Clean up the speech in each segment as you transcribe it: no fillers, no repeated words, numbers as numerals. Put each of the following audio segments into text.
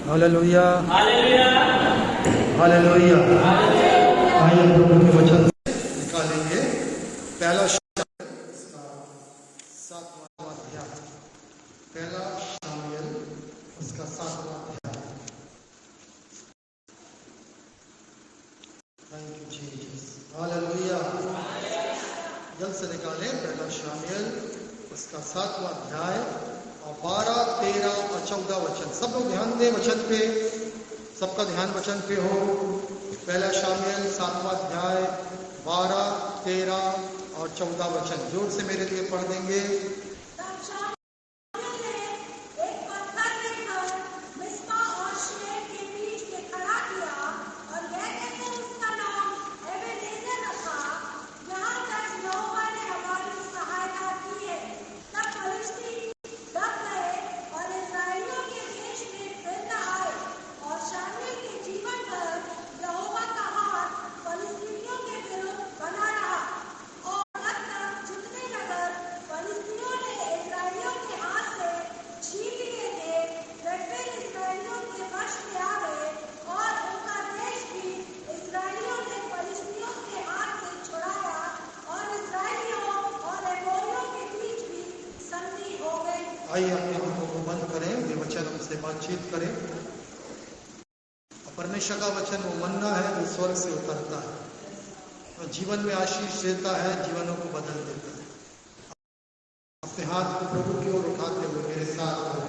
Hallelujah, hallelujah. आइए प्रभु के वचन निकालेंगे। पहला सातवां अध्याय, पहला शामुएल उसका 7वां अध्याय। Thank you Jesus, hallelujah. जल्द से निकालें पहला शामुएल उसका 7वां अध्याय और 12, 13 और 14 वचन। सब लोग ध्यान दें वचन पे, सबका ध्यान वचन पे हो। पहला शामुएल 7वां अध्याय 12, 13 और 14 वचन जोर से मेरे लिए पढ़ देंगे। आइए अपने आंखों को बंद करें, ये वचन हमसे बातचीत करें। परमेश्वर का वचन वो मन्ना है जो स्वर्ग से उतरता है और जीवन में आशीष देता है, जीवनों को बदल देता है। अपने हाथ को प्रभु की ओर उठाते हुए मेरे साथ करें।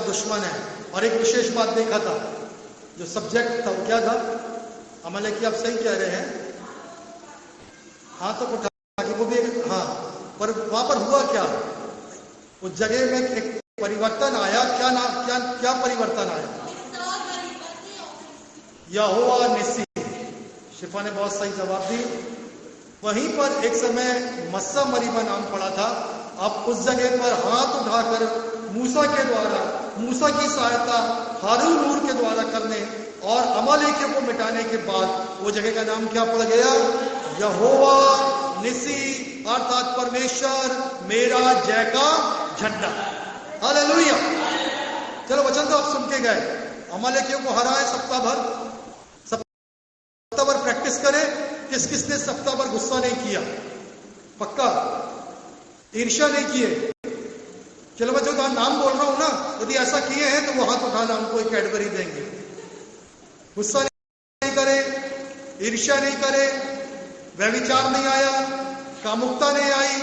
दुश्मन है। और एक विशेष बात देखा था, जो सब्जेक्ट था वो क्या था? अमालेकी, आप सही कह रहे हैं, हाँ तो उठा कि वो भी हाँ, पर वहां पर हुआ क्या? उस जगह में एक परिवर्तन आया। क्या नाम, क्या परिवर्तन आया? यहोवा निस्सी। शिफा ने बहुत सही जवाब दी। वहीं पर एक समय मस्सा मरीबा नाम पड़ा था। अब उस जगह पर हाथ उठाकर मूसा के द्वारा, मूसा की सहायता हारून नूर के द्वारा करने और अमालेकियों को मिटाने के बाद वो जगह का नाम क्या पड़ गया? यहोवा निसी, अर्थात परमेश्वर मेरा जय का झंडा। हालेलुया। चलो वचन तो आप सुन के गए। अमालेकियों को हराए सप्ताह भर प्रैक्टिस करें। किस किसने सप्ताह भर गुस्सा नहीं किया? पक्का ईर्ष्या नहीं किए? चलो मैं जो नाम बोल रहा हूं ना, यदि ऐसा किए हैं तो वो हाथ उठाना, हमको एक कैडबरी देंगे। गुस्सा नहीं करे, ईर्ष्या नहीं करे, व्यभिचार नहीं आया, कामुकता नहीं आई,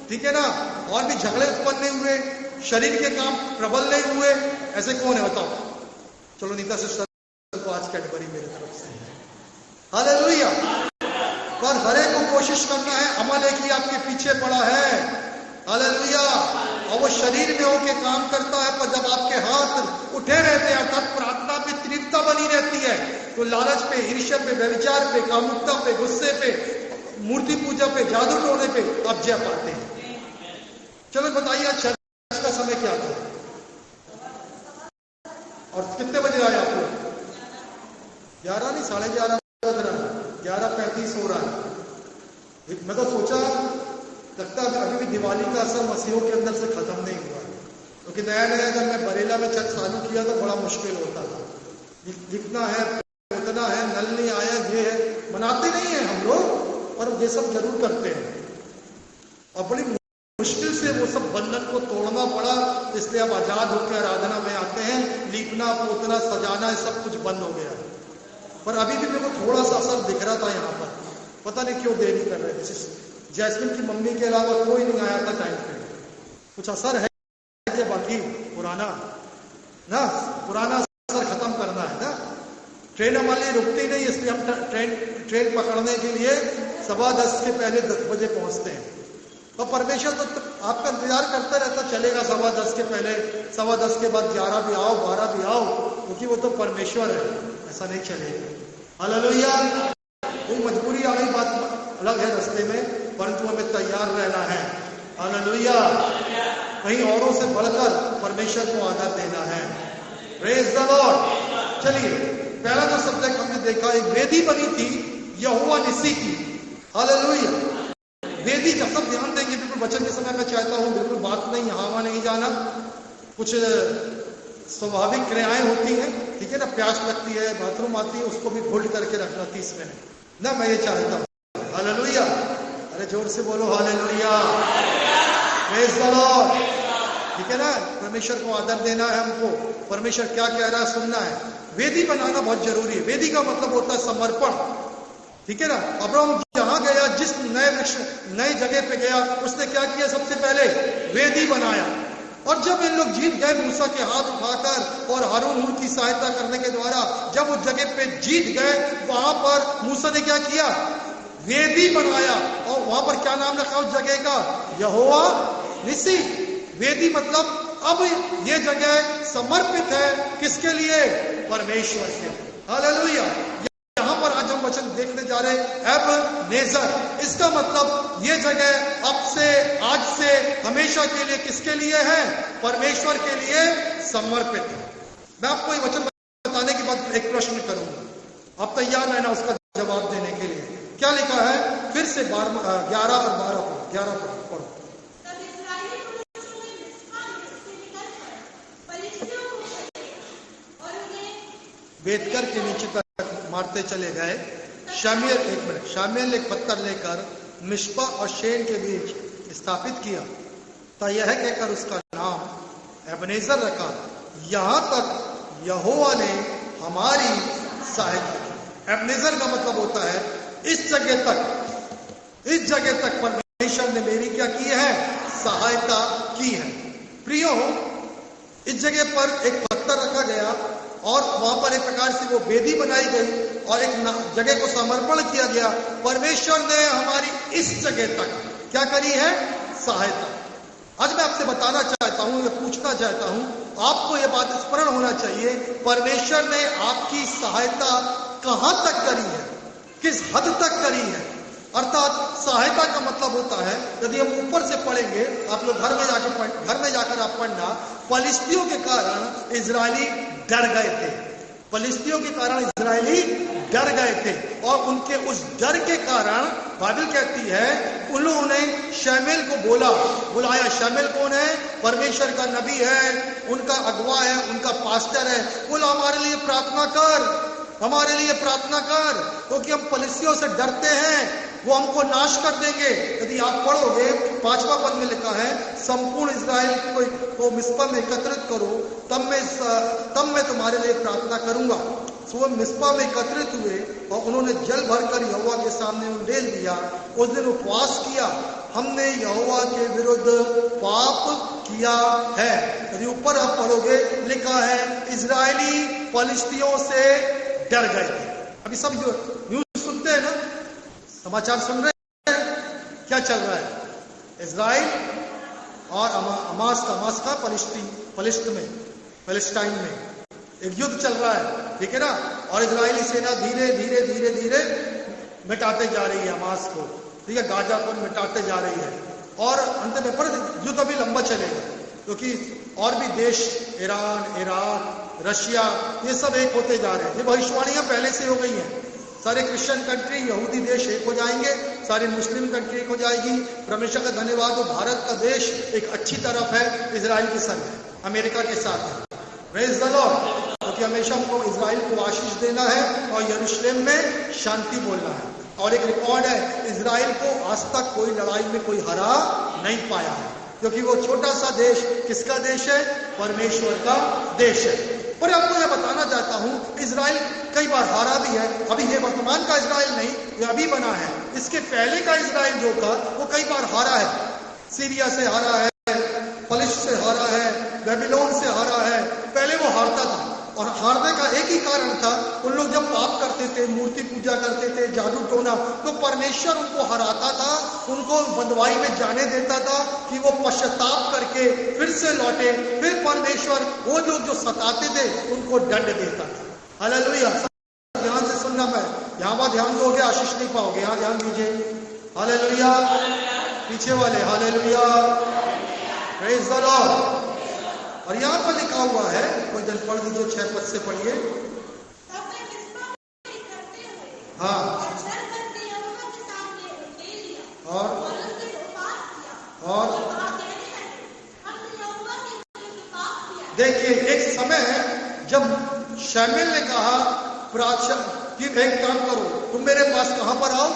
ठीक है ना, और भी झगड़े उत्पन्न नहीं हुए, शरीर के काम प्रबल नहीं हुए। ऐसे कौन है बताओ? चलो नीता सिस्टर को आज कैडबरी मेरे तरफ से। हालेलुया। पर हरे को कोशिश करना है। अमालेकी आपके पीछे पड़ा है। हालेलुया। और वो शरीर में होके काम करता है, पर जब आपके हाथ उठे रहते हैं, अर्थात प्रार्थना पे तीव्रता बनी रहती है, तो लालच पे, ईर्ष्या पे, व्यभिचार पे, कामुकता पे, गुस्से पे, मूर्ति पूजा पे, जादू टोने पे आप जय पाते हैं। चलो बताइए चर्च का समय क्या था? और कितने बजे आए आप लोग? 11 नहीं, 11:30 बज रहा है, 11:35 हो रहा है। मैं तो सोचा लगता है अभी भी दिवाली का असर मसीहों के अंदर से खत्म नहीं हुआ है, क्योंकि नया नया जब मैं बरेला में चर्च चालू किया तो बड़ा मुश्किल होता था। लिखना है, उतना है, नल नहीं आया, ये है, मनाते नहीं है हम लोग, पर ये सब जरूर करते हैं। और बड़ी मुश्किल से वो सब बंधन को तोड़ना पड़ा, इसलिए अब आजाद होकर आराधना में आते हैं। लिखना, पोतना, सजाना, सब कुछ बंद हो गया है। पर अभी भी मेरे को थोड़ा सा असर दिख रहा था यहाँ पर, पता नहीं क्यों देरी कर रहे थे। जैस्मिन की मम्मी के अलावा कोई नहीं आया था टाइम पे। कुछ असर है कि बाकी पुराना असर खत्म करना है ना। ट्रेन हमारे रुकती नहीं, इसलिए हम ट्रेन पकड़ने के लिए 10:15 के पहले 10 बजे पहुंचते हैं। तो परमेश्वर तो आपका इंतजार करता रहता, चलेगा 10:15 के पहले, 10:15 के बाद 11 भी आओ, 12 भी आओ, क्योंकि वो तो परमेश्वर है, ऐसा नहीं चलेगा। हालेलुया। कोई मजबूरी आ गई, बात अलग है रास्ते में, परंतु हमें तैयार रहना है। हालेलुया। कहीं औरों से बढ़कर परमेश्वर को आदर देना है। Praise the Lord. चलिए, पहला जो सब्जेक्ट हमने देखा, एक वेदी बनी थी यहोवा निसी की। हालेलुया। वेदी, जब सब ध्यान देंगे, बिल्कुल वचन के समय मैं चाहता हूं बिल्कुल बात नहीं यहाँ वहां नहीं जाना। कुछ स्वाभाविक क्रियाएं होती हैं, ठीक है ना, प्यास लगती है, बाथरूम आती है, उसको भी होल्ड करके रखना 30 मिनट ना, मैं ये चाहता हूं। हालेलुया। अरे जोर से बोलो हालेलुया। Praise the Lord. ठीक है ना, परमेश्वर को आदर देना है हमको, परमेश्वर क्या कह रहा है सुनना है। वेदी बनाना बहुत जरूरी है। वेदी का मतलब होता है समर्पण, ठीक है ना। अब्राहम जहां गया, जिस नए जगह पे गया, उसने क्या किया? सबसे पहले वेदी बनाया। और जब इन लोग जीत गए मूसा के हाथ उठाकर और हारून हूर की सहायता करने के द्वारा, जब उस जगह पे जीत गए, वहां पर मूसा ने क्या किया? वेदी बनाया। और वहां पर क्या नाम रखा उस जगह का? यहोवा निसी। वेदी मतलब अब ये जगह समर्पित है किसके लिए? परमेश्वर के। हालेलुया। यहां पर आज हम वचन देखने जा रहे हैं, एबनेजर। इसका मतलब ये जगह अब से, आज से, हमेशा के लिए किसके लिए है? परमेश्वर के लिए समर्पित है। मैं आपको ये वचन बताने के बाद एक प्रश्न करूंगा, आप तैयार रहना उसका जवाब देने के लिए। क्या लिखा है? फिर से 11 और 12 पढ़ो। बेतकर के नीचे तक मारते चले गए। शामियल एक पत्थर लेकर मिस्पा और शेन के बीच स्थापित किया, तो यह कहकर उसका नाम एबनेजर रखा, यहां तक यहोवा ने हमारी सहायता की। एबनेजर का मतलब होता है इस जगह तक परमेश्वर ने मेरी क्या की है? सहायता की है। प्रियो, इस जगह पर एक पत्थर रखा गया और वहां पर एक प्रकार से वो वेदी बनाई गई और एक जगह को समर्पण किया गया। परमेश्वर ने हमारी इस जगह तक क्या करी है? सहायता। आज मैं आपसे बताना चाहता हूं, या पूछना चाहता हूं, आपको यह बात स्मरण होना चाहिए, परमेश्वर ने आपकी सहायता कहां तक करी है, किस हद तक करी है। अर्थात सहायता का मतलब होता है, यदि हम ऊपर से पढ़ेंगे, आप लोग घर में जाकर आप पढ़ना, फलिस्तियों के कारण इजरायली डर गए थे। फलिस्तियों के कारण इजरायली डर गए थे और उनके उस डर के कारण बाइबल कहती है उन्होंने शमूएल को बुलाया। शमूएल कौन है? परमेश्वर का नबी है, उनका अगवा है, उनका पास्टर है। बोला हमारे लिए प्रार्थना कर, हमारे लिए प्रार्थना कर, क्योंकि हम फलिस्तियों से डरते हैं, वो हमको नाश कर देंगे। यदि आप पढ़ोगे 5वां पद में लिखा है, संपूर्ण इस्राएल को मिस्पा में एकत्रित करो, तब मैं तुम्हारे लिए प्रार्थना करूंगा। सो वो मिस्पा में एकत्रित हुए और उन्होंने जल भरकर यहोवा के सामने उंडेल दिया। उस दिन उपवास किया, हमने यहोवा के विरुद्ध पाप किया है। यदि ऊपर आप पढ़ोगे लिखा है इजरायली फलिस्तियों से डर गए थे। अभी सब न्यूज सुनते हैं ना, समाचार सुन रहे हैं, क्या चल रहा है? इजराइल और अमास का फलिस्तीन में एक युद्ध चल रहा है, ठीक है ना। और इजरायली सेना धीरे धीरे मिटाते जा रही है अमास को, ठीक है, गाजा को मिटाते जा रही है। और अंत में पर युद्ध अभी लंबा चलेगा, क्योंकि और भी देश, ईरान, इराक, रशिया, ये सब एक होते जा रहे हैं। ये भविष्यवाणियां पहले से हो गई हैं। सारे क्रिश्चियन कंट्री, यहूदी देश एक हो जाएंगे, सारी मुस्लिम कंट्री एक हो जाएगी। परमेश्वर का धन्यवाद हो, भारत का देश एक अच्छी तरफ है, इजराइल के संग है, अमेरिका के साथ है। Praise the Lord. क्योंकि हमेशा हमको इजराइल को आशीष देना है और यरूशलेम में शांति बोलना है। और एक रिकॉर्ड है, इजराइल को आज तक कोई लड़ाई में कोई हरा नहीं पाया है, क्योंकि वो छोटा सा देश किसका देश है? परमेश्वर का देश है। और आपको यह बताना चाहता हूं, इजराइल कई बार हारा भी है। अभी ये वर्तमान का इजराइल नहीं, ये अभी बना है। इसके पहले का इजराइल जो था वो कई बार हारा है। सीरिया से हारा है, फलिश से हारा है, बेबीलोन से हारा है। पहले वो हारता था, और हारने का एक ही कारण था, उन लोग जब पाप करते थे, मूर्ति पूजा करते थे, जादू टोना, तो परमेश्वर उनको हराता था, उनको बंधुआई में जाने देता था कि वो पश्चाताप करके फिर से लौटे। फिर परमेश्वर वो लोग जो सताते थे उनको दंड देता था। हालेलुया। ध्यान से सुनना, मैं यहाँ पर ध्यान दोगे आशीष नहीं पाओगे। यहाँ ध्यान दीजिए। हालेलुया। पीछे वाले हालेलुया, प्रेज़ द लॉर्ड। और यहाँ पर लिखा हुआ है, कोई जन पढ़ दीजिए, 6 पद से पढ़िए। हाँ। और देखिए, एक समय है जब शमूएल ने कहा कि एक काम करो, तुम मेरे पास कहां पर आओ?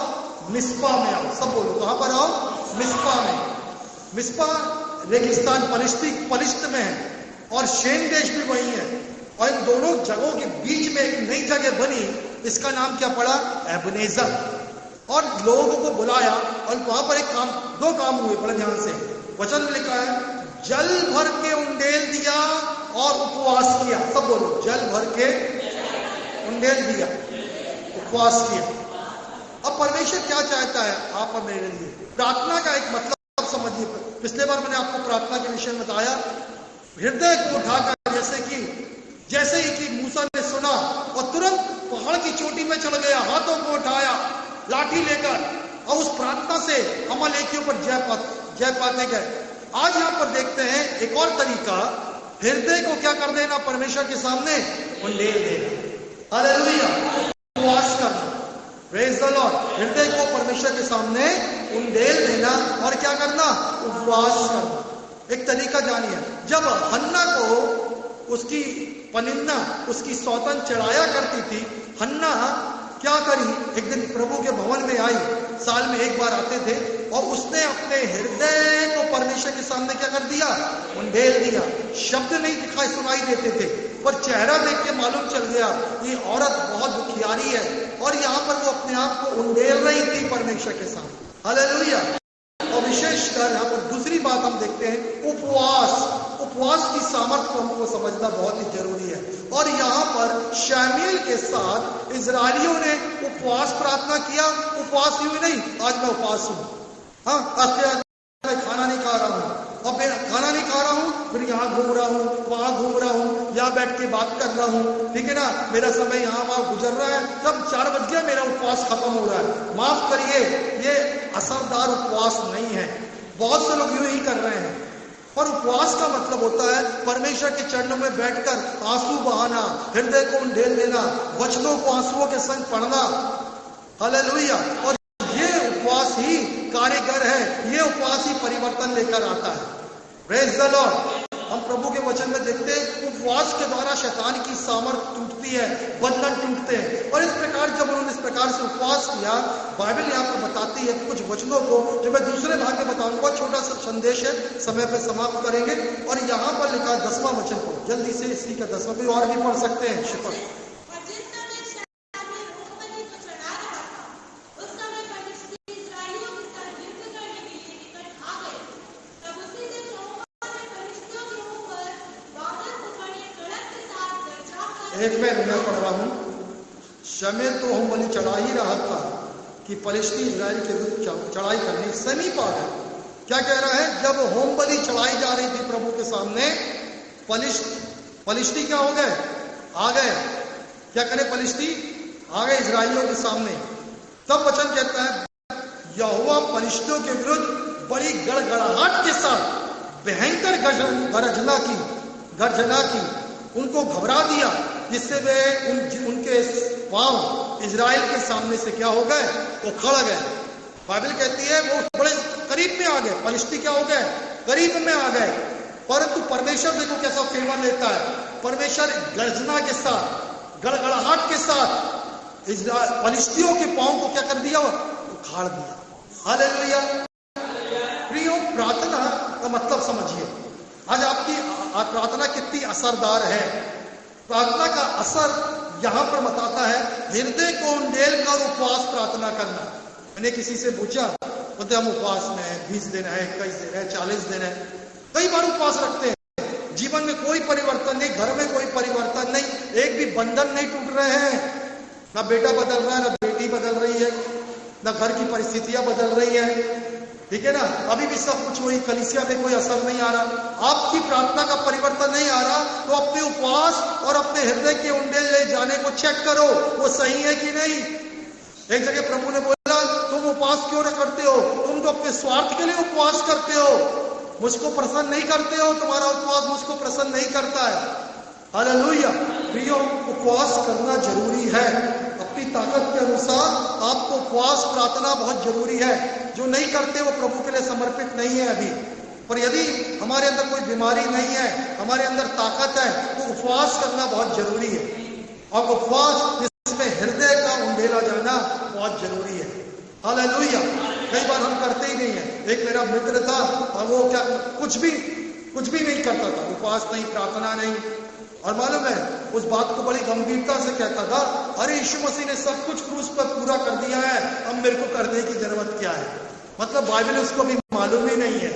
मिस्पा में आओ। सब बोलो, कहां पर आओ? मिस्पा में। मिस्पा रेगिस्तान पलिश्त में है, और शेन देश भी वही है। और इन दोनों जगहों के बीच में एक नई जगह बनी, इसका नाम क्या पड़ा? एबनेजर। और लोगों को बुलाया, और वहां पर दो काम हुए, बड़े ध्यान से। वचन में लिखा है, जल भर के उंडेल दिया और उपवास किया। सब बोलो, जल भर के उंडेल दिया, उपवास किया। अब परमेश्वर क्या चाहता है आप और मेरे लिए? प्रार्थना का एक मतलब समझिए। पिछले बार मैंने आपको प्रार्थना के विषय में बताया, हृदय को उठाकर, जैसे ही कि मूसा ने सुना और तुरंत पहाड़ की चोटी में चढ़ गया, हाथों को उठाया लाठी लेकर, और उस प्रार्थना से अमालेकियों पर जय पाते गए। आज यहां पर देखते हैं एक और तरीका, हृदय को क्या कर देना? परमेश्वर के सामने उंडेल देना। हालेलुया। उपवास करना। Praise the Lord. हृदय को परमेश्वर के सामने उंडेल देना और क्या करना? उपवास करना। एक तरीका जानिए, जब हन्ना को उसकी पनिन्ना, उसकी सौतन चढ़ाया करती थी, हन्ना क्या करी? एक दिन प्रभु के भवन में आई, साल में एक बार आते थे, और उसने अपने हृदय को परमेश्वर के सामने क्या कर दिया? उंडेल दिया। शब्द नहीं दिखाई सुनाई देते थे, पर चेहरा देख के मालूम चल गया ये औरत बहुत दुखियारी है। और यहाँ पर वो अपने आप को उंडेल रही थी परमेश्वर के सामने। हालेलुया। और विशेषकर यहाँ पर दूसरी बात हम देखते हैं, उपवास। उपवास की सामर्थ्य को हमको समझना बहुत ही जरूरी है। और यहाँ पर शमूएल के साथ इजरायलियों ने उपवास प्रार्थना किया। उपवास ही नहीं, आज मैं उपवास हूं। हाँ, आज मैं खाना नहीं खा रहा हूँ, अब मैं खाना नहीं खा रहा हूँ, फिर यहाँ घूम रहा हूँ, वहां घूम रहा हूँ, यहाँ बैठ के बात कर रहा हूँ, ठीक है ना, मेरा समय यहाँ वहां गुजर रहा है, जब 4 बज गया मेरा उपवास खत्म हो रहा है। माफ करिए, ये असरदार उपवास नहीं है। बहुत से लोग यूं ही कर रहे हैं। और उपवास का मतलब होता है परमेश्वर के चरणों में बैठकर आंसू बहाना, हृदय को उंडेल देना, वचनों को आंसुओं के संग पढ़ना। हालेलुया। और ये उपवास ही कारीगर है, ये उपवास ही परिवर्तन लेकर आता है। Praise the Lord. हम प्रभु के वचन में देखते हैं, उपवास के द्वारा शैतान की सामर्थ्य टूटती है, बंधन टूटते हैं। और इस प्रकार जब उन्होंने इस प्रकार से उपवास किया, बाइबल यहाँ पर बताती है कुछ वचनों को, जो मैं दूसरे भाग में बताऊंगा। छोटा सा संदेश है, समय पर समाप्त करेंगे। और यहाँ पर लिखा 10वां वचन को जल्दी से, इसी का 10वां भी और भी पढ़ सकते हैं। शिपक एक मैं पढ़ रहा हूं। शमूएल तो होम बलि चढ़ा ही रहा था कि फलिश्ती इजराइल के विरुद्ध चढ़ाई करने समीप आ गए। क्या कह रहा है? जब होम बलि चढ़ाई जा रही थी प्रभु के सामने, फलिश्ती क्या हो गए? आ गए। क्या करे? फलिश्ती आ गए इजराइलियों के सामने। तब वचन कहता है, यहोवा फलिश्तियों के विरुद्ध बड़ी गड़गड़ाहट के साथ भयंकर गर्जना की, उनको घबरा दिया, जिससे वे उनके पांव इजराइल के सामने से क्या हो गए, वो खड़ गए। बाइबल कहती है वो बड़े करीब में आ गए, फलिश्ती क्या हो गए, करीब में आ गए। परंतु परमेश्वर देखो कैसा फेवर लेता है। परमेश्वर गर्जना के साथ, गड़गड़ाहट के साथ फलिश्तियों के पांव को क्या कर दिया, उखाड़ दिया। हालेलुया। प्रियो, प्रार्थना का मतलब समझिए। आज आपकी प्रार्थना कितनी असरदार है। प्रार्थना का असर यहां पर बताता है हृदय को उंडेल कर उपवास प्रार्थना करना। मैंने किसी से पूछा, बोलते हम उपवास में है, 20 दिन है, 21 दिन है, 40 दिन है, कई बार उपवास रखते हैं। जीवन में कोई परिवर्तन नहीं, घर में कोई परिवर्तन नहीं, एक भी बंधन नहीं टूट रहे हैं। ना बेटा बदल रहा है, ना बेटी बदल रही है, ना घर की परिस्थितियां बदल रही है, ठीक है ना। अभी भी सब कुछ वही, कलीसिया में कोई असर नहीं आ रहा, आपकी प्रार्थना का परिवर्तन नहीं आ रहा, तो अपने उपवास और अपने हृदय के उंडेल ले जाने को चेक करो, वो सही है कि नहीं। एक जगह प्रभु ने बोला, तुम उपवास क्यों न करते हो, तुम तो अपने स्वार्थ के लिए उपवास करते हो, मुझको प्रसन्न नहीं करते हो, तुम्हारा उपवास मुझको प्रसन्न नहीं करता है। हालेलुया। प्रियो, उपवास करना जरूरी है। अपनी ताकत के अनुसार आपको उपवास प्रार्थना बहुत जरूरी है। जो नहीं करते वो प्रभु के लिए समर्पित नहीं है अभी। पर यदि हमारे अंदर कोई बीमारी नहीं है, हमारे अंदर ताकत है, तो उपवास करना बहुत जरूरी है। और उपवास जिसमें हृदय का उंडेला जाना बहुत जरूरी है। हालेलुया। कई बार हम करते ही नहीं है। एक मेरा मित्र था और वो क्या कुछ भी नहीं करता था, उपवास नहीं, प्रार्थना नहीं, और मालूम है उस बात को बड़ी गंभीरता से कहता था, अरे यीशु मसीह ने सब कुछ क्रूस पर पूरा कर दिया है, अब मेरे को करने की जरूरत क्या है। मतलब बाइबल उसको भी मालूम ही नहीं है।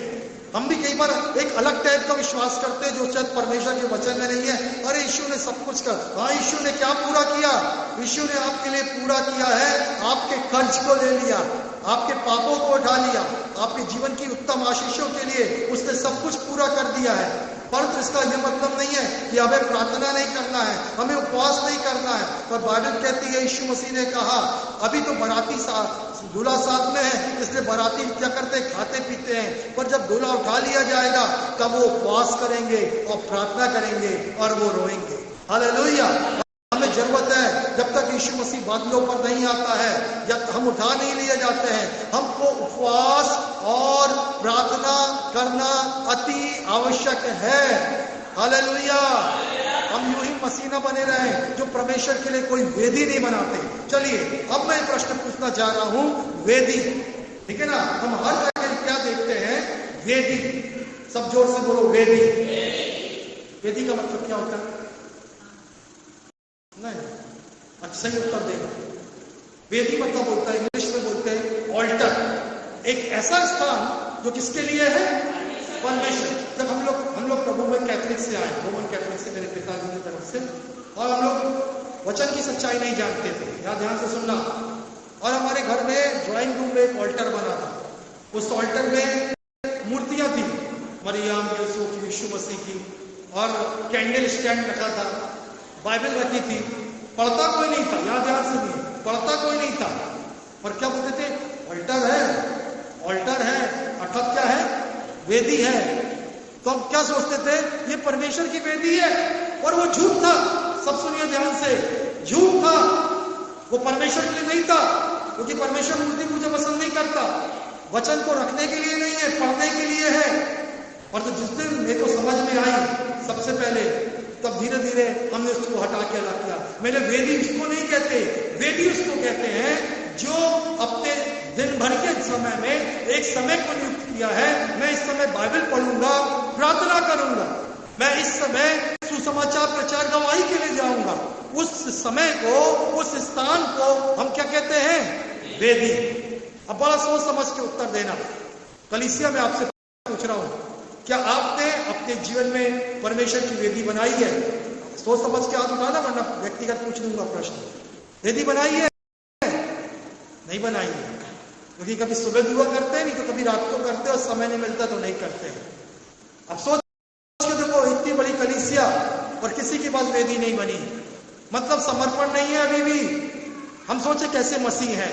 हम भी कई बार एक अलग टाइप का विश्वास करते हैं जो शायद परमेश्वर के वचन में नहीं है। अरे यीशु ने सब कुछ कर, हाँ यीशु ने क्या पूरा किया, यीशु ने आपके लिए पूरा किया है, आपके कर्ज को ले लिया, आपके पापों को उठा लिया, आपके जीवन की उत्तम आशीषों के लिए उसने सब कुछ पूरा कर दिया है। परंतु इसका यह मतलब नहीं है कि हमें प्रार्थना नहीं करना है, हमें उपवास नहीं करना है। पर बाइबल कहती है, यीशु मसीह ने कहा, अभी तो बाराती दूल्हा साथ में है, इसलिए बाराती क्या करते हैं, खाते पीते हैं, पर जब दूल्हा उठा लिया जाएगा तब वो उपवास करेंगे और प्रार्थना करेंगे और वो रोएंगे। हालेलुया। हमें जरूरत है, जब तक यीशु मसीह बादलों पर नहीं आता है, जब हम उठा नहीं लिए जाते हैं, हमको उपवास और प्रार्थना करना अति आवश्यक है। हालेलुया। हम यूं ही मसीना बने रहे जो परमेश्वर के लिए कोई वेदी नहीं बनाते। चलिए अब मैं प्रश्न पूछना चाह रहा हूं, वेदी, ठीक है ना, हम हर जगह क्या देखते हैं, वेदी। सब जोर से बोलो, वेदी। वेदी का मतलब क्या होता है? नहीं, अच्छा सही उत्तर देगा। वेदी मतलब होता है, इंग्लिश में बोलते हैं ऑल्टर, एक ऐसा स्थान जो किसके लिए है, परमेश्वर। जब हम लोग प्रभु में कैथोलिक से आए, रोमन कैथोलिक से, मेरे पिताजी की तरफ से, और हम लोग वचन की सच्चाई नहीं जानते थे, यहाँ ध्यान से सुनना। और हमारे घर में ड्राइंग रूम में एक ऑल्टर बना था, उस ऑल्टर में मूर्तियां थी, मरियम, यूसुफ, यीशु मसीह की, और कैंडल स्टैंड रखा था, बाइबल रखी थी। पढ़ता कोई नहीं था, यहाँ ध्यान से नहीं, पढ़ता कोई नहीं था, पर क्या बोलते थे, ऑल्टर है, ऑल्टर है, अर्थात क्या है, वेदी है। तो हम क्या सोचते थे, ये परमेश्वर की वेदी है, और वो झूठ था। सब सुनिए ध्यान से, झूठ था, वो परमेश्वर के लिए नहीं था, क्योंकि परमेश्वर मूर्ति पूजा पसंद नहीं करता। वचन को रखने के लिए नहीं है, पढ़ने के लिए है। और तो जिस दिन मेरे को समझ में आई सबसे पहले, तब धीरे धीरे हमने उसको हटा के अलग किया। मेरे वेदी उसको नहीं कहते, वेदी उसको कहते हैं जो अपने दिन भर के समय में एक समय को नियुक्त किया है, मैं इस समय बाइबल पढ़ूंगा, प्रार्थना करूंगा, मैं इस समय सुसमाचार प्रचार गवाही के लिए जाऊंगा। उस समय को, उस स्थान को हम क्या कहते हैं, वेदी। अब बड़ा सोच समझ के उत्तर देना। कलीसिया में आपसे पूछ रहा हूं, क्या आपने अपने जीवन में परमेश्वर की वेदी बनाई है? सोच समझ के हाथ उठाना, वरना व्यक्तिगत पूछ लूंगा प्रश्न। वेदी बनाई है? नहीं बनाई है, क्योंकि कभी सुबह दुआ करते हैं, नहीं तो कभी रात को करते हैं, और समय नहीं मिलता तो नहीं करते हैं। अब सोच के देखो, इतनी बड़ी कलीसिया और किसी के पास वेदी नहीं बनी, मतलब समर्पण नहीं है अभी भी। हम सोचे कैसे मसीह है।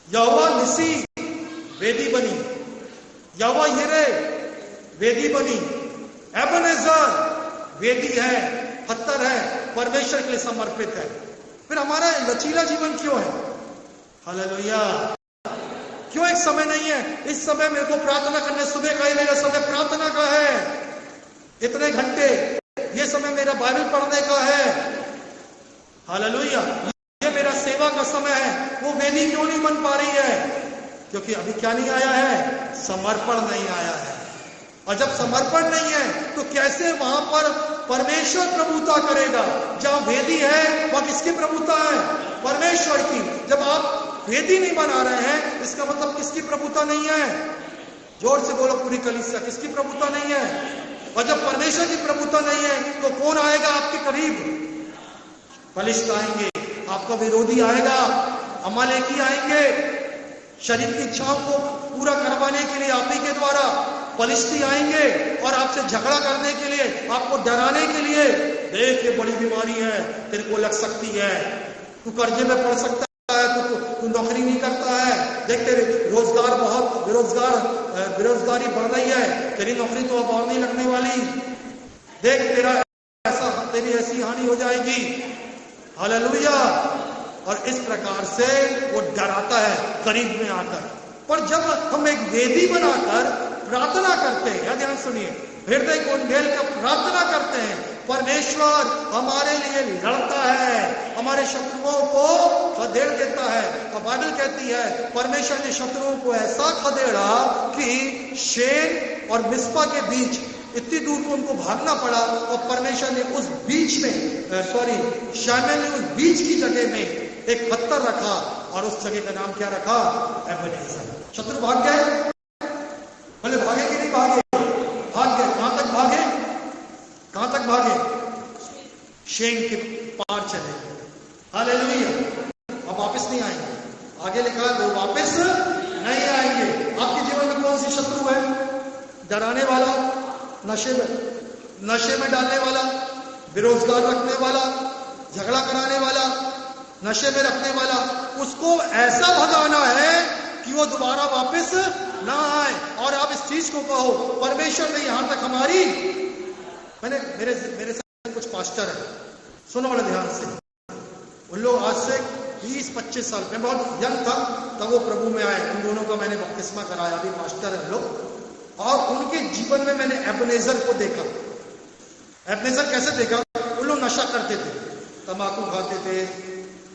यहोवा निसी वेदी बनी, यहोवा यिरे वेदी बनी, एबेनेजर वेदी है, पत्थर है, परमेश्वर के लिए समर्पित है। फिर हमारा लचीला जीवन क्यों है? हालेलुया। क्यों एक समय नहीं है? इस समय मेरे को प्रार्थना करने, सुबह का ही मेरा समय प्रार्थना का है, इतने घंटे ये समय मेरा बाइबल पढ़ने का है। हालेलुया। ये मेरा सेवा का समय है। वो वेदी क्यों नहीं बन पा रही है? क्योंकि अभी क्या नहीं आया है? समर्पण नहीं आया है। और जब समर्पण नहीं है तो कैसे वहां पर परमेश्वर प्रभुता करेगा? जहां वेदी है वहां किसकी प्रभुता है? परमेश्वर की। जब आप वेदी नहीं बना रहे हैं, इसका मतलब किसकी प्रभुता नहीं है? जोर से बोलो पूरी कलीसिया, किसकी प्रभुता नहीं है? और जब परमेश्वर की प्रभुता नहीं है तो कौन आएगा आपके करीब? फलिश्त आएंगे, आपका विरोधी आएगा, अमालेकी आएंगे, शरीर की इच्छाओं को पूरा करवाने के लिए आप ही के द्वारा फलिश्ती आएंगे और आपसे झगड़ा करने के लिए, आपको डराने के लिए। देख ये बड़ी बीमारी है, तेरे को लग सकती है, तू कर्जे में पड़ सकता है, तू नौकरी नहीं करता है, देख तेरे रोजगार बहुत बेरोजगारी बढ़ रही है, तेरी नौकरी तो अब और नहीं लगने वाली, देख तेरी ऐसी हानि हो जाएगी। हालेलुया। और इस प्रकार से वो डराता है करीब में आकर। पर जब हम एक वेदी बनाकर प्रार्थना करते हैं, या ध्यान सुनिए, हृदय को मेल कर प्रार्थना करते हैं, परमेश्वर हमारे लिए लड़ता है, हमारे शत्रुओं को खदेड़ देता है। और बाइबल कहती है परमेश्वर ने शत्रुओं को ऐसा खदेड़ा कि शेन और मिस्पा के बीच इतनी दूर को उनको भागना पड़ा। और परमेश्वर ने उस बीच में शामुएल ने उस बीच की जगह में एक पत्थर रखा और उस जगह का नाम क्या रखा? एबेनेजर। शत्रु भाग गए, बोले भागे कि नहीं भागे? भाग गए। कहां तक भागे? कहां तक भागे? शेन के पार चले गए। हालेलुया। अब वापस नहीं आएंगे। आगे लिखा है वो वापस नहीं आएंगे। आपके जीवन में कौन सी शत्रु है? डराने वाला, नशे में डालने वाला, बेरोजगार रखने वाला, झगड़ा कराने वाला, नशे में रखने वाला, उसको ऐसा भगाना है कि वो दोबारा वापस ना आए। और आप इस चीज को कहो, परमेश्वर ने यहां तक हमारी, मेरे साथ कुछ पास्टर है, सुनो बड़े ध्यान से। उन लोग आज से 20-25 साल, मैं बहुत यंग था तब वो प्रभु में आए, उन दोनों का मैंने बपतिस्मा कराया, अभी पास्टर है लोग। और उनके जीवन में मैंने एबेनेजर को देखा। एबेनेजर कैसे देखा? उन लोग नशा करते थे, तंबाकू खाते थे,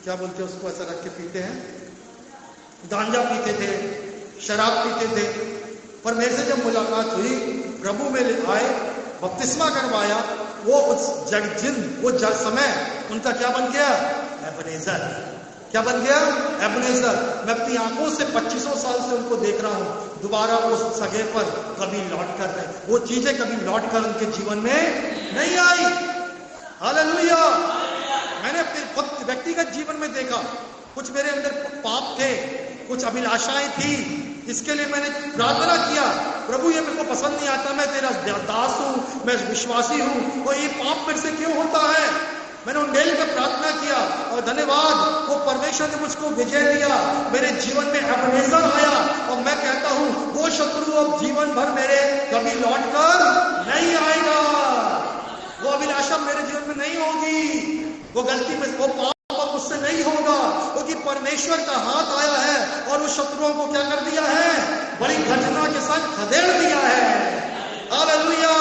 क्या बोलते हैं उसको, ऐसा रख के पीते हैं, गांजा पीते थे, शराब पीते थे। पर मेरे से जब मुलाकात हुई, प्रभु में आए, बपतिस्मा करवाया, वो उस समय उनका क्या बन गया? एबेनेजर। क्या बन गया? एबेनेजर। मैं अपनी आंखों से 25 साल से उनको देख रहा हूं, दोबारा उस जगह पर कभी लौट कर नहीं, वो चीजें कभी लौट कर उनके जीवन में नहीं आई। हालेलुया। मैंने अपने खुद व्यक्तिगत जीवन में देखा, कुछ मेरे अंदर पाप थे, कुछ अभिलाषाएं थी, इसके लिए मैंने प्रार्थना किया, प्रभु ये मेरे को पसंद नहीं आता, मैं तेरा दास हूं, मैं विश्वासी हूं, और ये पाप मेरे से क्यों होता है? मैंने उन डेल में प्रार्थना किया और धन्यवाद, वो परमेश्वर ने मुझको विजय दिया, मेरे जीवन में एबेनेजर आया। और मैं कहता हूं वो शत्रु अब जीवन भर मेरे कभी लौट कर नहीं आएगा, वो अभिलाषा मेरे जीवन में नहीं होगी, वो गलती में वो पाप अब मुझसे नहीं होगा, क्योंकि परमेश्वर का हाथ आया है और उस शत्रुओं को क्या कर दिया है? बड़ी घटना के साथ खदेड़ दिया है। हालेलुया।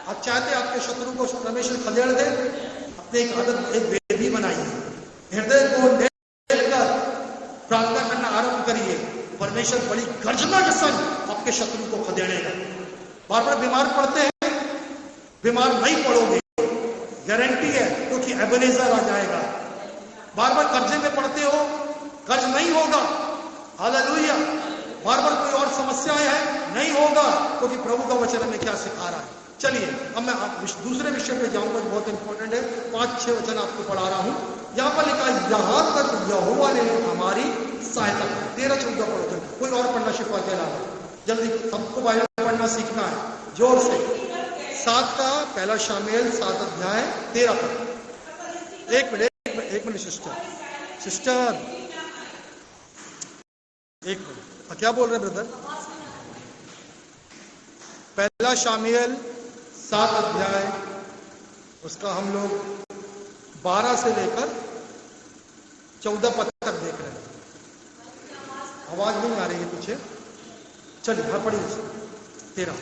आप चाहते आपके शत्रु को परमेश्वर खदेड़ दे? अपने एक आदत, एक वेदी बनाइए, हृदय को लेकर प्रार्थना करना आरंभ करिए, परमेश्वर बड़ी गर्जना के संग आपके शत्रु को खदेड़ेगा। बार बार बीमार पड़ते हैं, बीमार नहीं पड़ोगे, गारंटी है, क्योंकि एबेनेजर आ जाएगा। बार बार कर्जे में पड़ते हो, कर्ज नहीं होगा। हालेलुया। बार बार कोई और समस्याएं हैं, नहीं होगा, क्योंकि प्रभु का वचन हमें क्या सिखा रहा है। चलिए अब मैं दूसरे विषय पे जाऊंगा, बहुत इंपॉर्टेंट है। 5-6 वचन आपको पढ़ा रहा हूं। यहां पर लिखा है यहां तक यहोवा ने हमारी सहायता की। 13-14 पढ़ो, कोई और पढ़ना शिफा के अलावा जल्दी, सबको बाइबल पढ़ना सीखना है जोर से। 7 का पहला शामुएल 7 अध्याय 13 पढ़। एक मिनट सिस्टर एक मिनट, क्या बोल रहे ब्रदर? पहला शामुएल 7 अध्याय उसका हम लोग 12 से लेकर 14 पद तक देख रहे हैं। आवाज नहीं आ रही है पीछे, चलिए हाँ पढ़िए 13।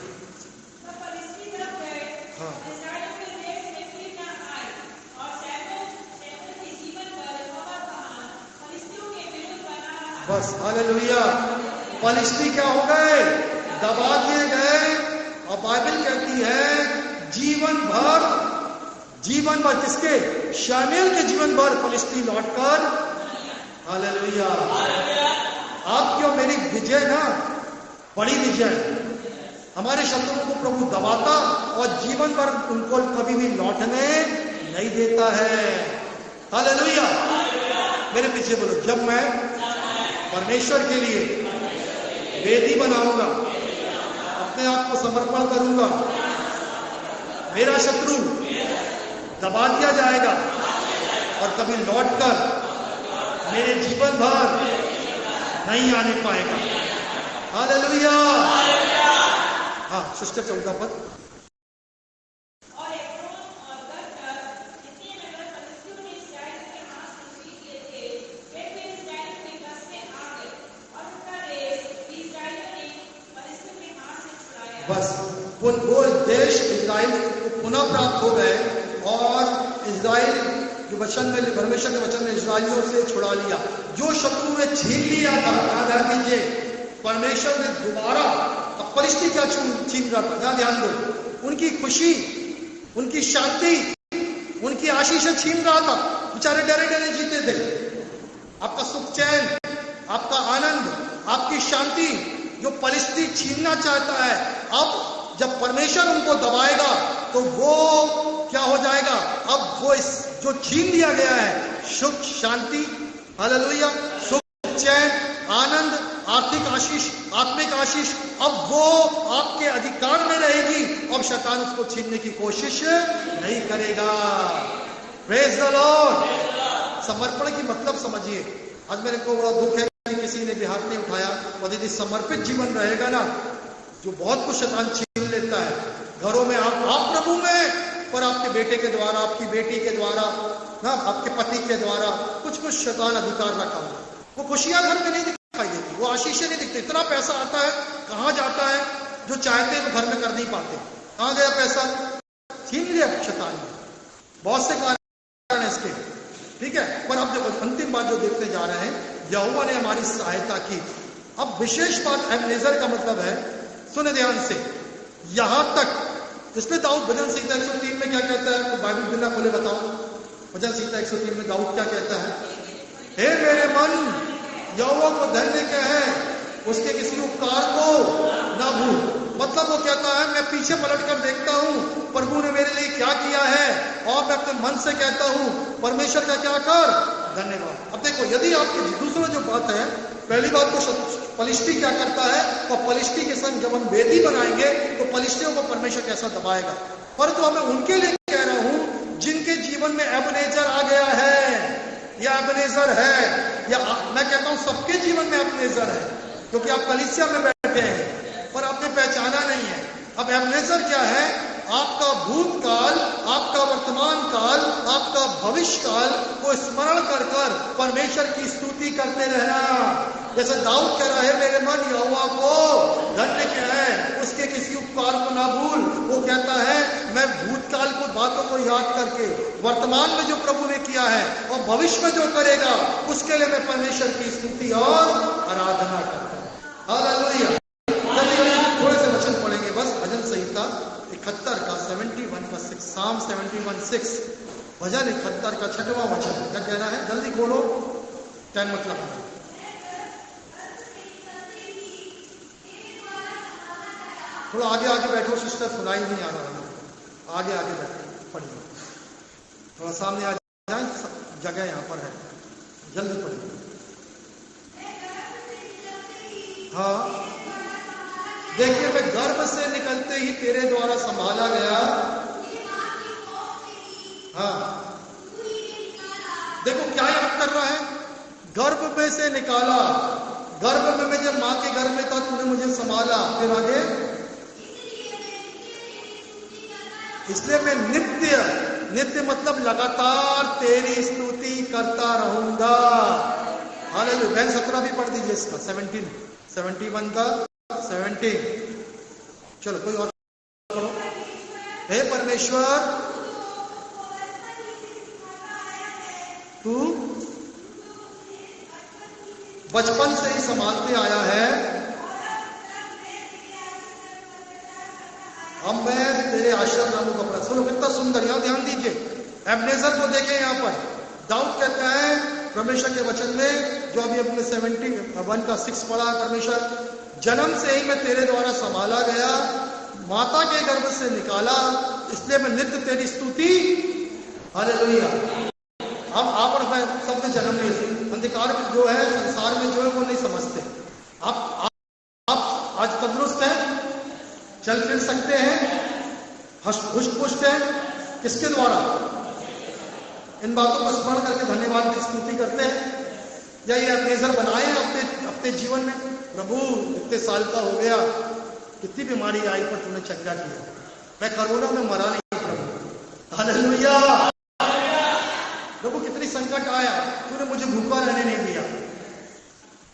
हाँ बस हालेलुया। पलिश्ती क्या हो गए? दबा दिए गए। और बाइबल कहती है जीवन भर किसके? शामुएल के जीवन भर पलिश्ती लौटकर, हालेलुया। आपकी और मेरी विजय ना बड़ी विजय। हमारे शत्रुओं को प्रभु दबाता और जीवन भर उनको कभी भी लौटने नहीं देता है, हालेलुया। मेरे पीछे बोलो, जब मैं परमेश्वर के लिए वेदी बनाऊंगा, अपने आप को समर्पण करूंगा, मेरा शत्रु दबा दिया जाएगा और कभी लौटकर मेरे जीवन भर नहीं आने पाएगा, हालेलुया। हाँ सिस्टर 14 पद। बस वो देश इस्राएल को पुनः प्राप्त हो गए और इस्राएल जो वचन में, परमेश्वर के वचन में इस्राएलियों से छुड़ा लिया। जो शत्रु ने छीन लिया था, ध्यान दीजिए, परमेश्वर ने दोबारा। अब परिस्थिति क्या छीन रहा था? ध्यान दो, उनकी खुशी, उनकी शांति, उनकी आशीष छीन रहा था। बेचारे डरे डरे जीते थे। आपका सुख चैन, आपका आनंद, आपकी शांति जो परिस्थिति छीनना चाहता है, अब जब परमेश्वर उनको दबाएगा तो वो क्या हो जाएगा? अब वो इस जो छीन लिया गया है, सुख शांति, हालेलुया, सुख चैन, आनंद, आर्थिक आशीष, आत्मिक आशीष, अब वो आपके अधिकार में रहेगी। अब शैतान उसको छीनने की कोशिश नहीं करेगा। Praise the Lord. समर्पण की मतलब समझिए। आज मेरे को बड़ा दुख है कि किसी ने भी हाथ नहीं उठाया। और यदि समर्पित जीवन रहेगा ना, जो बहुत कुछ शैतान छीन लेता है घरों में। आप प्रभु में, पर आपके बेटे के द्वारा, आपकी बेटी के द्वारा ना, आपके पति के द्वारा कुछ कुछ शैतान अधिकार रखा हुआ। वो खुशियां घर में नहीं दिखाई देती, वो आशीषें नहीं दिखती। इतना पैसा आता है, कहां जाता है? जो चाहते हैं वो घर में कर नहीं पाते। कहां गया पैसा? छीन लिया शैतान ने। बहुत से कारण है इसके, ठीक है। पर अब देखो अंतिम बात जो देखते जा रहे हैं, यहोवा ने हमारी सहायता की। अब विशेष बात एबनेजर का मतलब है, सुने ध्यान से, यहां तक इसमें दाऊद भजन संहिता 103 में क्या कहता है? तो बाइबल बिना खोले बताओ। भजन संहिता 103 में दाऊद क्या कहता है? हे मेरे मन, यहोवा को धन्य कहे, उसके किसी उपकार को ना भूल। मतलब वो कहता है, मैं पीछे पलट कर देखता हूं प्रभु ने मेरे लिए क्या किया है, और मैं अपने मन से कहता हूं परमेश्वर का क्या कर, धन्यवाद। अब देखो, यदि आपकी दूसरा जो बात है, पहली बात तो पलिश्ती क्या करता है, तो पलिश्ती के संग जब हम वेदी बनाएंगे तो पलिश्तियों को परमेश्वर कैसा दबाएगा। परंतु मैं उनके लिए कह रहा हूं जिनके जीवन में एबनेजर आ गया है, या एबनेजर है, या मैं कहता हूं सबके जीवन में एबनेजर है, क्योंकि आप कलीसिया में बैठे हैं पर आपने पहचाना नहीं है। अब एबनेजर क्या है? आपका भूतकाल, आपका वर्तमान काल, आपका भविष्य काल को स्मरण कर कर परमेश्वर की स्तुति करते रहना। जैसे दाऊद कह रहा है, मेरे मन यहोवा को धन्य कहे, उसके किसी उपकार को ना भूल। वो कहता है, मैं भूतकाल को बातों को याद करके वर्तमान में जो प्रभु ने किया है और भविष्य में जो करेगा, उसके लिए मैं परमेश्वर की स्तुति और आराधना करता हूं। हालेलुया। थोड़े से वचन पढ़ेंगे बस। भजन संहिता 71 का 71:6, साम 71:6, भजन 71 का 6वां वचन। क्या कहना है? जल्दी खोलो, टाइम मतलब है। थोड़ा आगे आगे बैठो सिस्टर, सुनाई नहीं आ रहा है। आगे आगे बैठो, पढ़िए। थोड़ा सामने आ जाए, जगह यहां पर है, जल्दी पढ़िए। हाँ, देखिए, मैं गर्भ से निकलते ही तेरे द्वारा संभाला गया। हाँ, देखो क्या याद कर रहा है? गर्भ में से निकाला, गर्भ में मैं जब मां के गर्भ में था तूने मुझे संभाला। फिर आगे, इसलिए मैं नित्य नित्य मतलब लगातार तेरी स्तुति करता रहूंगा। हालेलुया। बहन 17 भी पढ़ दीजिए इसका, 71 का 17। चलो कोई और पढ़ो। हे परमेश्वर, तू बचपन से ही संभालते आया है। अब मैं तेरे आश्रम नामों का प्रश्न। सुनो कितना सुंदर, यहां ध्यान दीजिए। एब्नेजर को देखें यहां पर। दाऊद कहता है परमेश्वर के वचन में, जो अभी अपने 71 का 6 पढ़ा, परमेश्वर जन्म से ही मैं तेरे द्वारा संभाला गया, माता के गर्भ से निकाला, इसलिए मैं नित्य तेरी स्तुति। हालेलुया। हम आप और मैं सबने जन्म लिए, अंधकार जो है संसार में जो है वो नहीं समझते। आप आज तंदुरुस्त हैं, चल फिर सकते हैं, हुष्ट पुष्ट है, किसके द्वारा? इन बातों को स्मरण करके धन्यवाद की स्तुति करते हैं। या ये एब्नेजर बनाए अपने जीवन में, प्रभु इतने साल का हो गया, कितनी बीमारी आई पर तूने चंगा किया, मैं कोरोना में मरा नहीं प्रभु। हालेलुया। प्रभु कितनी संकट आया, तूने मुझे भूखा रहने नहीं दिया।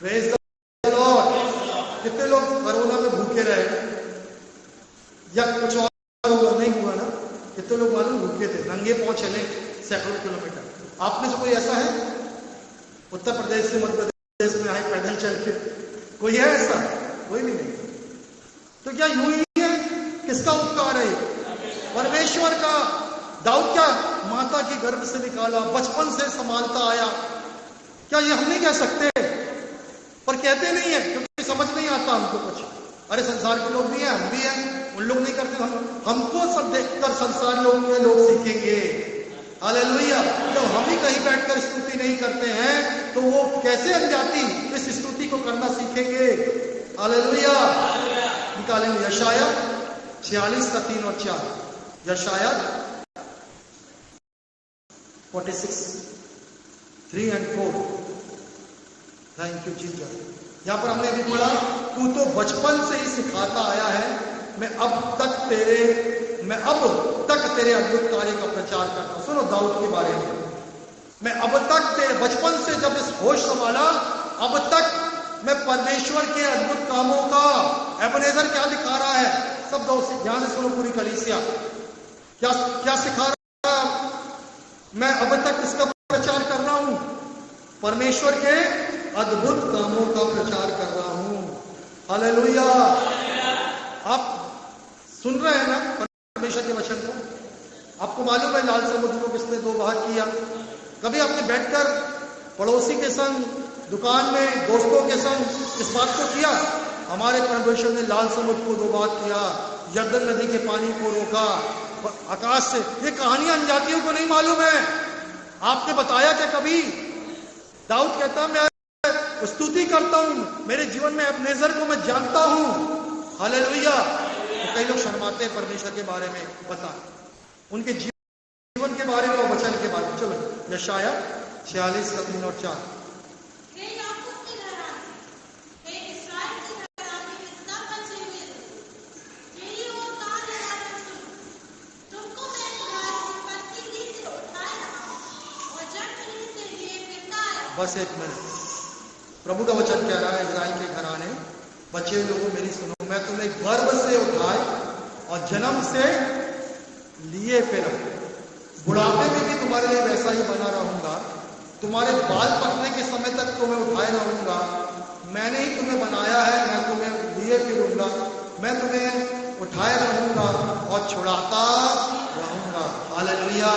Praise the Lord. कितने लोग कोरोना में भूखे रहे, या कुछ और हुआ नहीं हुआ ना? कितने लोग मालूम भूखे थे, नंगे पांव चले सैकड़ों किलोमीटर। आप में से कोई ऐसा है? उत्तर प्रदेश से मध्य प्रदेश में आए पैदल चल के, कोई है ऐसा? कोई भी नहीं। तो क्या यूं ही है? किसका उपकार है? परमेश्वर का। दाऊद क्या माता की गर्भ से निकाला, बचपन से संभालता आया। क्या ये हम नहीं कह सकते? पर कहते नहीं है क्योंकि समझ नहीं आता हमको कुछ। अरे संसार के लोग भी हैं, हम भी हैं, उन लोग नहीं करते, हमको सब देखकर संसार लोग सीखेंगे। हालेलुया। जब हम ही कहीं बैठकर स्तुति नहीं करते हैं तो वो कैसे अनजाति इस स्तुति को करना सीखेंगे? हालेलुया। निकालेंगे यशाया 46 का 3 और 4। यशाया 46 3 और 4। Thank you Jesus. यहां पर हमने भी बोला, तू तो बचपन से ही सिखाता आया है, मैं अब तक तेरे अद्भुत कार्य का प्रचार करता हूं। सुनो दाऊद के बारे में, मैं अब तक तेरे बचपन से जब इस होश संभाला, अब तक मैं परमेश्वर के अद्भुत कामों का। एबनेजर क्या दिखा रहा है? सब ध्यान से सुनो, पूरी कलीसिया क्या सिखा रहा है? मैं अब तक इसका प्रचार कर रहा हूं, परमेश्वर के अद्भुत कामों का प्रचार कर रहा हूं। हालेलुया। आप सुन रहे हैं ना परमेश्वर के वचन को? आपको मालूम है लाल समुद्र को किसने 2 भाग किया? कभी आपने बैठकर पड़ोसी के संग, दुकान में दोस्तों के संग इस बात को किया? हमारे परमेश्वर ने लाल समुद्र को 2 भाग किया, यरदन नदी के पानी को रोका आकाश से। ये कहानियां अनजातियों को नहीं मालूम है। आपने बताया क्या कभी? दाऊद कहता मैं स्तुति करता हूं, मेरे जीवन में एबनेजर को मैं जानता हूं। हालेलुया। तो कई लोग शर्माते हैं परमेश्वर के बारे में बता, उनके जीवन के बारे में और वचन के बारे में। चलो यशाया 46 का 3 और 4। बस 1 मिनट। प्रभु का वचन कह रहा है, इस्राएल के घराने, बच्चे लोगों मेरी सुनो, मैं तुम्हें गर्भ से उठाए और जन्म से लिए फिर बुढ़ापे में भी तुम्हारे लिए वैसा ही बना रहूंगा। तुम्हारे बाल पकने के समय तक तुम्हें उठाए रहूंगा। मैंने ही तुम्हें बनाया है, मैं तुम्हें लिए फिरूंगा, मैं तुम्हें उठाए रहूंगा और छुड़ाता रहूंगा। हालेलुया।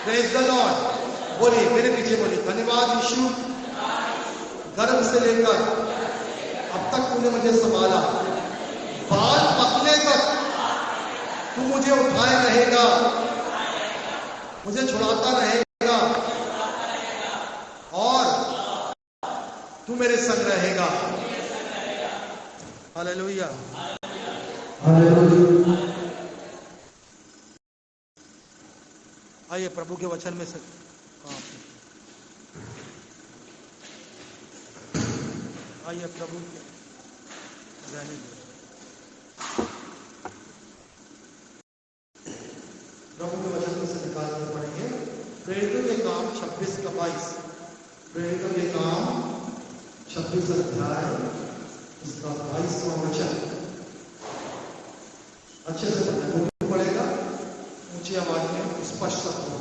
Praise the Lord. बोलिए मेरे पीछे, बोलिए धन्यवाद यीशु, गर्भ से लेकर अब तक तूने मुझे संभाला, बाल पकने तक तू मुझे उठाए रहेगा, मुझे छुड़ाता रहेगा और तू मेरे संग रहेगा। हालेलुया। आइए प्रभु के वचन में से आइए प्रभु के रहने दो। प्रभु के वचन में से 26 का 22। प्रेरितों के काम 26 अध्याय इसका 22वां वचन। अच्छे से पढ़ना पड़ेगा, ऊंची आवाज में स्पष्ट शब्द हो।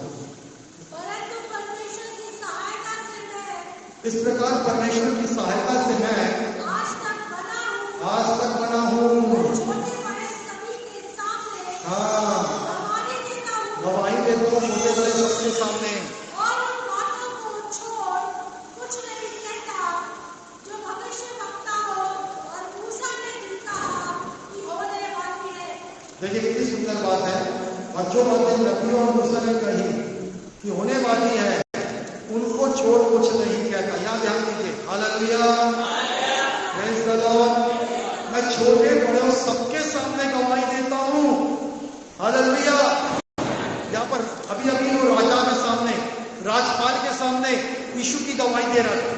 परंतु परमेश्वर की सहायता से मैं, इस प्रकार परमेश्वर की सहायता से मैं आज तक बना हूँ। छोटे बड़े सभी के सामने हाँ, गवाही देता हूँ, गवाही देता हूँ छोटे बड़े सबके सामने। और उन बातों को छोड़ कुछ नहीं कहता जो भविष्यवक्ताओं और मूसा ने भी कहा कि होने वाली है। देखिए कितनी सुंदर बात है। और जो बातें नबी और मूसा ने कही कि होने वाली है, उनको छोड़ कुछ नहीं कहता। यहाँ ध्यान दीजिए। Hallelujah, praise the Lord. मैं छोटे बड़े सबके सामने गवाही देता हूँ। हालेलुया। यहाँ पर अभी अभी वो राजा के सामने, राजपाल के सामने यीशु की गवाही दे रहा था।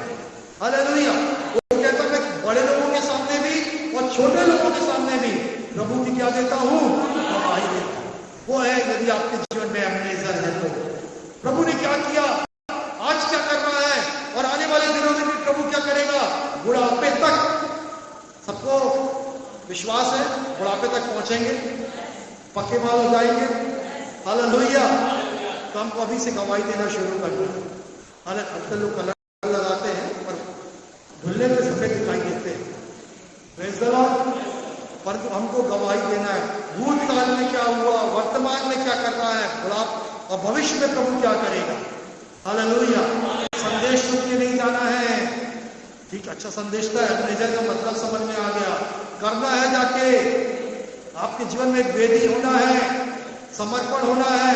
हालेलुया। वो कहता मैं बड़े लोगों के सामने भी और छोटे लोगों के सामने भी प्रभु की क्या देता हूँ, गवाही देता हूँ। वो है यदि आपके जीवन में एबनेजर है तो प्रभु ने क्या किया, आज क्या कर रहा है और आने वाले दिनों में भी प्रभु क्या करेगा। बुढ़ापे तक सबको विश्वास है, बुढ़ापे तक पहुंचेंगे, पक्के माल हो जाएंगे। हालेलुया। तो हमको अभी से गवाही देना शुरू करना है। हालांकि अक्सर लोग कलर लगाते हैं पर धुलने में सफेद दिखाई देते हैं। Praise the Lord. परंतु हमको गवाही देना है। भूतकाल में क्या हुआ, वर्तमान में क्या कर रहा है, बुढ़ापा और भविष्य में प्रभु क्या करेगा। हालेलुया। संदेश सुन के नहीं जाना है। ठीक, अच्छा संदेश था, एबनेजर का मतलब समझ में आ गया। करना है जाके, आपके जीवन में एक वेदी होना है, समर्पण होना है,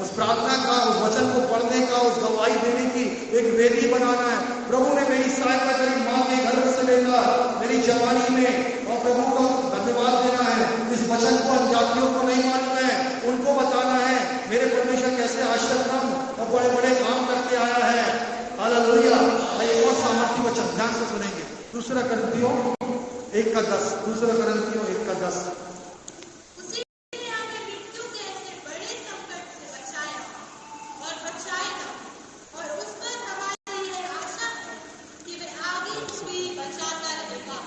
उस प्रार्थना का, उस वचन को पढ़ने का, उस गवाही देने की एक वेदी बनाना है। प्रभु ने मेरी सहायता करी, मां के गर्भ से लेकर मेरी जवानी में, और प्रभु को धन्यवाद देना है। इस वचन को अनजातियों को नहीं मालूम है, उनको बताना है मेरे परमेश्वर कैसे आश्चर्यक्रम और बड़े बड़े काम करके आया है। हालेलुया। एक और सामर्थ्य वचन ध्यान से सुनेंगे। दूसरा करंथियों 1:10। दूसरा करंथियों 1:10। उसी ने हमें मृत्यु के ऐसे बड़े संकट से बचाया और बचाएगा, और उस पर हमारी ये आशा है कि वह आगे भी बचाता रहेगा।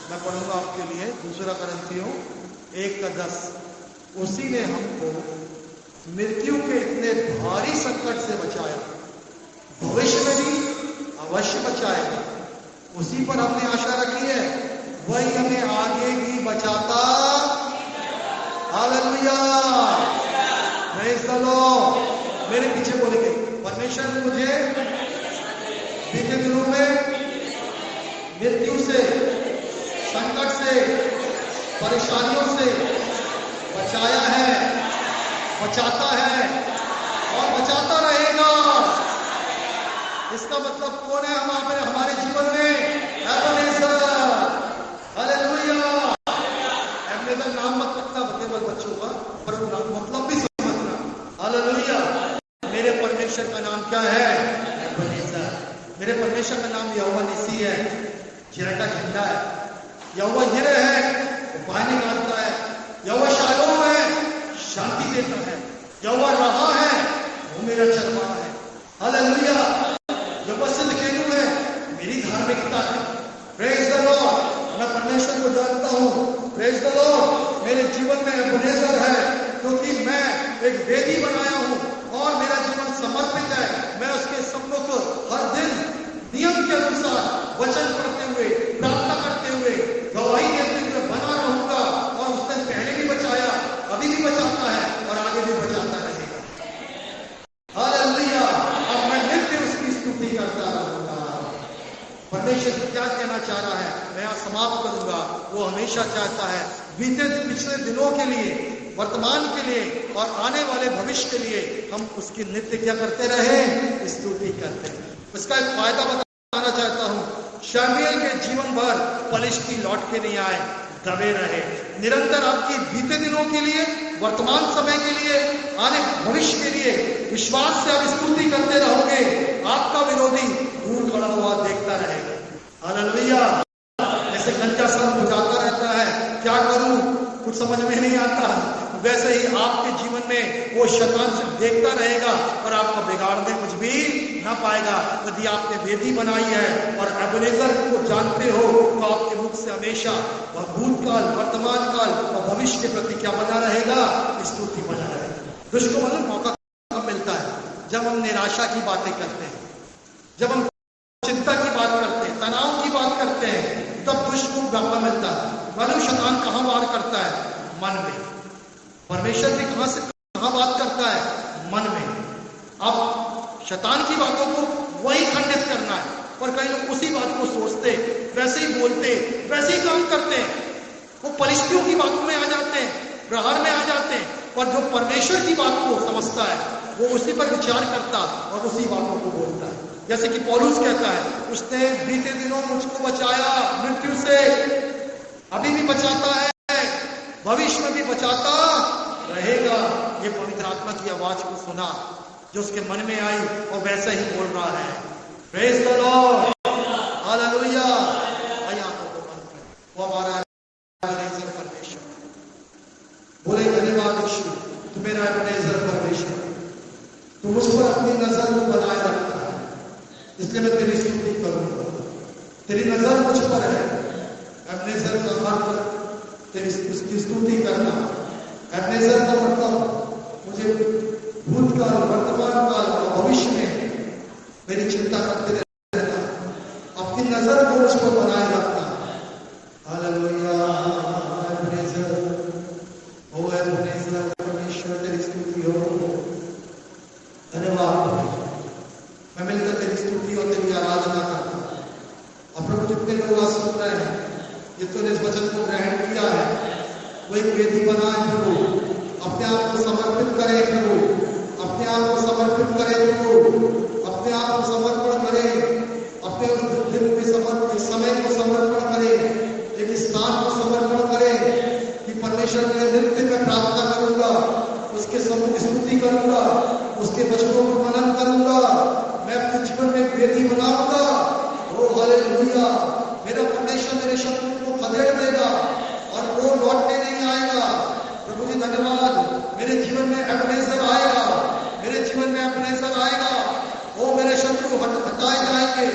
मैं पढ़ूंगा आपके लिए दूसरा करंथियों 1:10। उसी ने हमको मृत्यु के इतने भारी संकट से बचाया, भविष्य में भी अवश्य बचाएगा। उसी पर हमने आशा रखी है, वही हमें आगे भी बचाता। Hallelujah, praise the Lord. मेरे पीछे बोलेंगे, परमेश्वर ने मुझे बीते दिनों में मृत्यु से, संकट से, परेशानियों से बचाया है, बचाता है और बचाता रहेगा। इसका मतलब कौन है हमारे जीवन में? एबनेजर। हालेलुया। एबनेजर नाम मत रखना केवल बच्चों का, पर मतलब भी समझना। हालेलुया। मेरे परमेश्वर का नाम क्या है? एबनेजर। मेरे परमेश्वर का नाम यहोवा निसी है, जिरह का झंडा है। यहोवा यिरे है, वो बाहर निकालता है। यहोवा शालोम है, शांति देता है। यहोवा रहा है, वो मेरा चरवाहा है। हालेलुया। यहोवा सिद्दीक़ है, मेरी धार्मिकता है। Praise the Lord. मैं परमेश्वर को जानता हूँ। Praise the Lord. मेरे जीवन में एबनेजर है, क्योंकि मैं एक वेदी बनाया हूँ और मेरा जीवन समर्पित है। मैं उसके सम्मुख हर दिन नियम के अनुसार वचन पढ़ते हुए, प्रार्थना करते हुए, गवाही देते हुए बना रहूंगा। और उसने पहले भी बचाया, अभी भी बचाता है और आगे भी बचाता रहेगा। हालेलुया। अब मैं नित्य उसकी स्तुति करता रहूंगा। परमेश्वर क्या कहना चाह रहा है, मैं यहाँ समाप्त करूंगा। वो हमेशा चाहता है बीते पिछले दिनों के लिए, वर्तमान के लिए और आने वाले भविष्य के लिए हम उसकी नित्य क्या करते रहे? स्तुति करते हैं। इसका एक फायदा बताना चाहता हूं। शमूएल के जीवन भर पलिश्ती लौट के नहीं आए, दबे रहे। निरंतर आपकी बीते दिनों के लिए, वर्तमान समय के लिए, आने भविष्य के लिए विश्वास से आप स्तुति करते रहोगे। आपका विरोधी दूर खड़ा हुआ देखता रहेगा। हालेलुया। ऐसे गंजा सा हो जाता रहता है, क्या करूं, कुछ समझ में नहीं आता, वैसे ही आपके जीवन में वो शैतान सिर्फ देखता रहेगा और आपको बिगाड़ने कुछ भी ना पाएगा। यदि आपने वेदी बनाई है और एबेनेजर को जानते हो तो आपके मुख से हमेशा वह भूतकाल, वर्तमान काल और भविष्य के प्रति क्या बना रहेगा? स्तुति बना रहेगा। दुष्ट को मतलब मौका कब मिलता है? जब हम निराशा की बातें करते हैं, जब हम चिंता की बात करते हैं, तनाव की बात करते हैं, तब दुष्ट को मौका मिलता है। मालूम शैतान कहां वार करता है? मन में। परमेश्वर भी कहां बात करता है? मन में। अब शैतान की बातों को वही खंडित करना है, और कई लोग उसी बात को सोचते, वैसे ही बोलते, वैसे ही काम करते हैं। वो पलिश्तियों की बातों में आ जाते हैं, प्रहार में आ जाते हैं, और जो परमेश्वर की बात को समझता है वो उसी पर विचार करता और उसी बातों को बोलता है। जैसे कि पौलुस कहता है, उसने बीते दिनों मुझको बचाया मृत्यु से, अभी भी बचाता है, भविष्य में भी बचाता रहेगा। ये पवित्र आत्मा की आवाज को सुना जो उसके मन में आई और वैसे ही बोल रहा है। Praise the Lord, hallelujah. आइए आंखों को बंद करें। वो हमारा परमेश्वर, बोले धन्यवाद यीशु, तू मेरा एबेनेजर परमेश्वर, तू मुझ पर अपनी नजर को बनाए रखता है, इसलिए मैं तेरी स्तुति करूंगा। तेरी नजर मुझ पर है। एबेनेजर का अर्थ तेरी उसकी स्तुति करना। एबेनेजर का मतलब मुझे भूतकाल, वर्तमान काल और भविष्य में मेरी चिंता करते रहना, अपनी नजर को मुझ पर बनाए रखना। हालेलुया। एबेनेजर, ओ एबेनेजर परमेश्वर, तेरी स्तुति हो। धन्यवाद। मैं मिलकर तेरी स्तुति और तेरी आराधना करता हूं। और प्रभु, जितने लोग आज सुन रहे हैं, जितने इस वचन को ग्रहण किया है, वो एक वेदी बनाए प्रभु, अपने आप को समर्पित करे प्रभु, अपने आप को समर्पित करे प्रभु, अपने आप को समर्पण करे, अपने दिन में समय को समर्पण करे, एक स्थान को समर्पण करे कि परमेश्वर के नृत्य में प्रार्थना करूंगा, उसके स्तुति करूंगा, उसके वचनों को मनन करूंगा, मैं अपने जीवन में वेदी बनाऊंगा। ओ हालेलुया। मेरा परमेश्वर मेरे शत्रु को खदेड़ देगा और वो लौटने नहीं आएगा। प्रभु जी धन्यवाद। मेरे जीवन में एबेनेजर आएगा, मेरे जीवन में एबेनेजर आएगा। ओ मेरे शत्रु हटाए जाएंगे,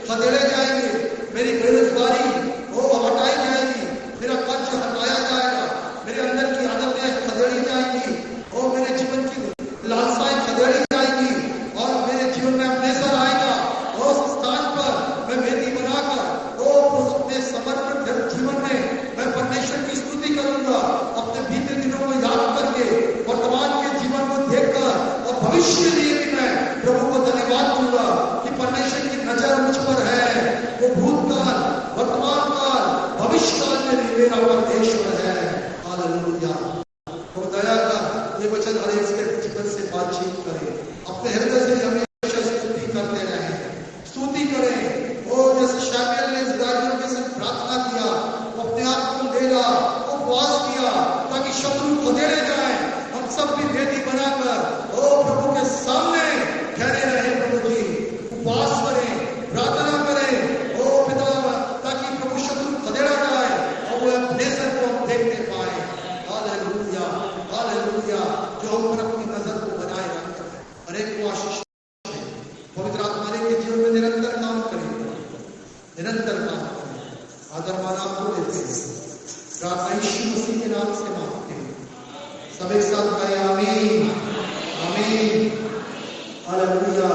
खदेड़े जाएंगे, मेरी बेरोजगारी वो हटाई जाएगी, मेरा कर्ज हटाया जाएगा, मेरे अंदर की आदतें खदेड़ी जाएंगी, ओ मेरे जीवन की लालसाएं खदेड़ी जाएंगी, और मेरे जीवन में एबेनेजर आएगा। उस स्थान पर मैं वेदी बनाकर अपने समर्पित जीवन में मैं परमेश्वर की स्तुति करूंगा, अपने बीते दिनों को याद करके, वर्तमान के जीवन को देखकर और भविष्य के लिए भी मैं प्रभु को धन्यवाद दूंगा कि परमेश्वर की नजर मुझ पर है। वो भूतकाल, वर्तमान काल, भविष्य काल में भी मेरा परमेश्वर है। हालेलुया। तो दया का ये वचन हर एक के जीवन से बातचीत करें, अपने हृदय से हमेशा स्तुति करते रहें, स्तुति करें। और जैसे शामिल ने इस्राएलियों के साथ प्रार्थना किया, वो अपने आप को देगा, उपवास किया ताकि शत्रु खदेड़े जाए। हम सब भी वेदी बनाकर ओ प्रभु के सामने ठहरे रहे। प्रभु जी उपवास करें, प्रार्थना करें ओ पिता, ताकि प्रभु शत्रु खदेड़ा जाए और वो एबेनेजर को हम देखते पाए। Hallelujah, hallelujah. जो हम पर अपनी नजर को बनाए रखता है, हर एक को आशीष पवित्र आत्मा के जीवन में निरंतर काम करें, निरंतर काम करें। आदर मान आपको देते हैं, प्रार्थना यीशु मसीह के नाम से मांगते हैं। सब एक साथ कहें आमीन, आमीन, हालेलुया।